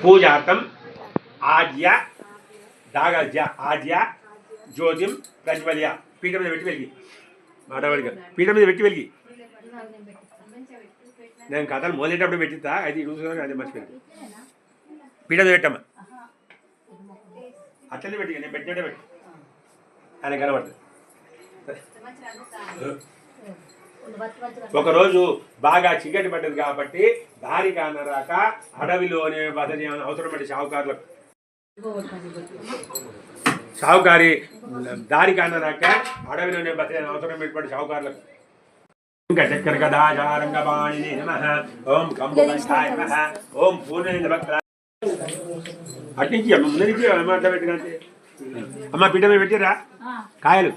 పూజార్థం ఆజ్య దాగజ్య ఆజ్య జ్యోతిం ప్రజ్వల్య పీఠ మీద పెట్టి వెలిగి మాటవాడిగా పీఠ మీద పెట్టి వెలిగి నేను కథలు మొదలెటప్పుడు పెట్టిస్తా అది చూసుకున్నా అది మర్చిపోయింది పీఠ మీద పెట్టమ్మా అట్లనే పెట్టి నేను పెట్టినట్టే పెట్టి ఆయన కనబడుతుంది ఒకరోజు బాగా చీకటి పడ్డది కాబట్టి దారి కానరాక అడవిలోనే బస చేయమని అవసరం పడి షావుకారి దారి కానరాక అడవిలోనే బస చేయమని అవసరం పెట్టుబడి షావుకారులకు చక్కెర కదాచారంగపాణిని నమః ఓం కంబుకంఠాయ నమః ఓం పూర్ణేంద్ర భక్త అట్నుంచి ముందు నుంచి మాట్లాడబెట్టుకంటే అమ్మ పీఠ మీద పెట్టిరా కాయలు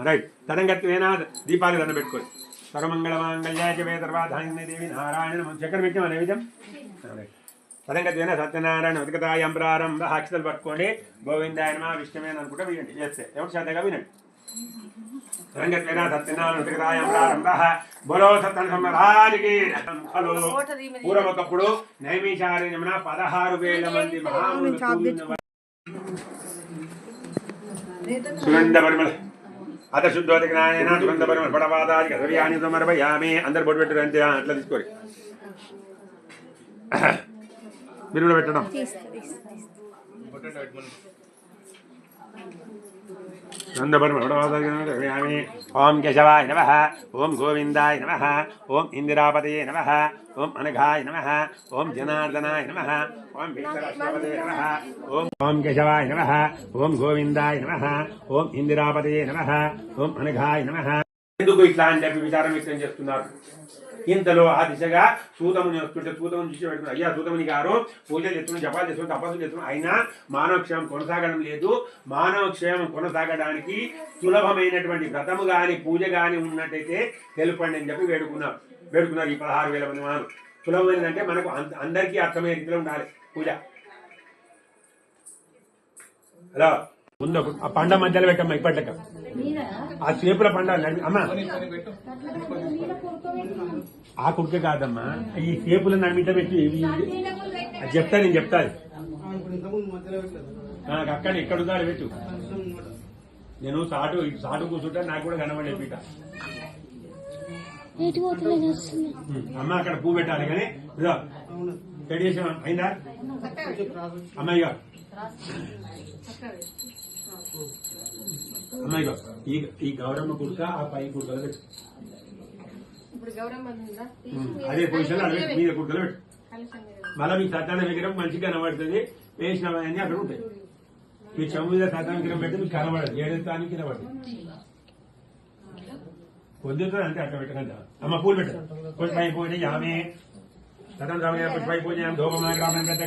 రైట్ తరంగతి వేనాథ్ దీపాలు దండ పెట్టుకోండి సర్వమంగళమాంగళ్యాయ సర్వాధాన్య దేవి నారాయణ చక్కెర పెట్టాం నైవేద్యం తరంగతి వేనా సత్యనారాయణ ఉదకతాయం ప్రారంభ అక్షతలు పట్టుకోండి గోవిందాయ నమః విష్ణువేన అనుకుంటే వినండి చేస్తే ఎవరు శ్రద్ధగా వినండి తరంగతి వేనా సత్యనారాయణ ఉదకతాయం ప్రారంభ బోలో సత్యనారాయణకి పూర్వం ఒకప్పుడు నైమిషారణ్యమున 16,000 మంది మహామునులు సుగంధ పరిమళ అత శుద్ధోదక నాయన సుగంధ పరిమళ పడవాదాది సూర్యాన్ని సమర్పయామి అందరు బొట్టు పెట్టారు అంతే అట్లా తీసుకోండి మీరు కూడా పెట్టడం సుగంధ పరిమళ పడవాదాది ఓం కేశవాయ నమః ఓం గోవిందాయ నమః ఓం ఇందిరాపతయే నమః ఓం అనఘాయ నమః ఓం జనార్దనాయ నమః ఓం వీరరాష్ట్రపతయే నమః ఓం కేశవాయ నమః ఓం గోవిందాయ నమః ఓం ఇందిరాపతయే నమః ఓం అనఘాయ నమః ఎందుకు ఇట్లా అని చెప్పి విచారం వ్యక్తం చేస్తున్నారు ఇంతలో ఆ దిశగా సూతముని వస్తుంటే సూతముని చూసి పెట్టుకున్నారు అయ్యా సూతముని గారు పూజలు చేస్తున్నాం జపాలు చేస్తున్నాం తపస్సులు చేస్తున్నాం అయినా మానవక్షేమం కొనసాగడం లేదు మానవక్షేమం కొనసాగడానికి సులభమైనటువంటి వ్రతము కానీ పూజ కానీ ఉన్నట్టయితే తెలుపండి అని చెప్పి వేడుకున్నారు ఈ 16,000 మంది మానవులు సులభమైనదంటే మనకు అందరికీ అర్థమయ్యే రీతిలో ఉండాలి పూజ హలో ముందు ఆ పండ మధ్యలో పెట్టమ్మా ఇప్పటిక ఆ చేపుల పండ అమ్మా ఆ కుక్క కాదమ్మా ఈ చేపుల నడిమిట పెట్టి చెప్తా నేను చెప్తాను నాకు అక్కడ ఇక్కడ ఉండాలి పెట్టు నేను సాటు కూర్చుంటా నాకు కూడా కనబడే పీట అమ్మ అక్కడ పువ్వు పెట్టాలి కానీ రెడీ చేసాం అయిందా అమ్మాయిగా అమ్మాయిగా ఈ గౌరమ్మ కుడుక ఆ పై కుడుకలు పెట్టు అదే పొజిషన్ అదే మీద కుడుకలు పెట్టు మళ్ళీ మీ సత్యాన విగ్రహం మంచిగా కనబడుతుంది వేసినవన్నీ అక్కడ ఉంటాయి మీ చెమ్ము మీద సత్యాన విగ్రహం పెడితే మీకు కనబడదు ఏడెత్తానికి కనబడుతుంది పొద్దుతుంది అంటే అక్కడ పెట్టకండి అమ్మ పూలు పెట్టారు పుష్పై పూజ ఆమె సతం సమయ పుష్పై పూజ ధూపమా గ్రామం పెద్ద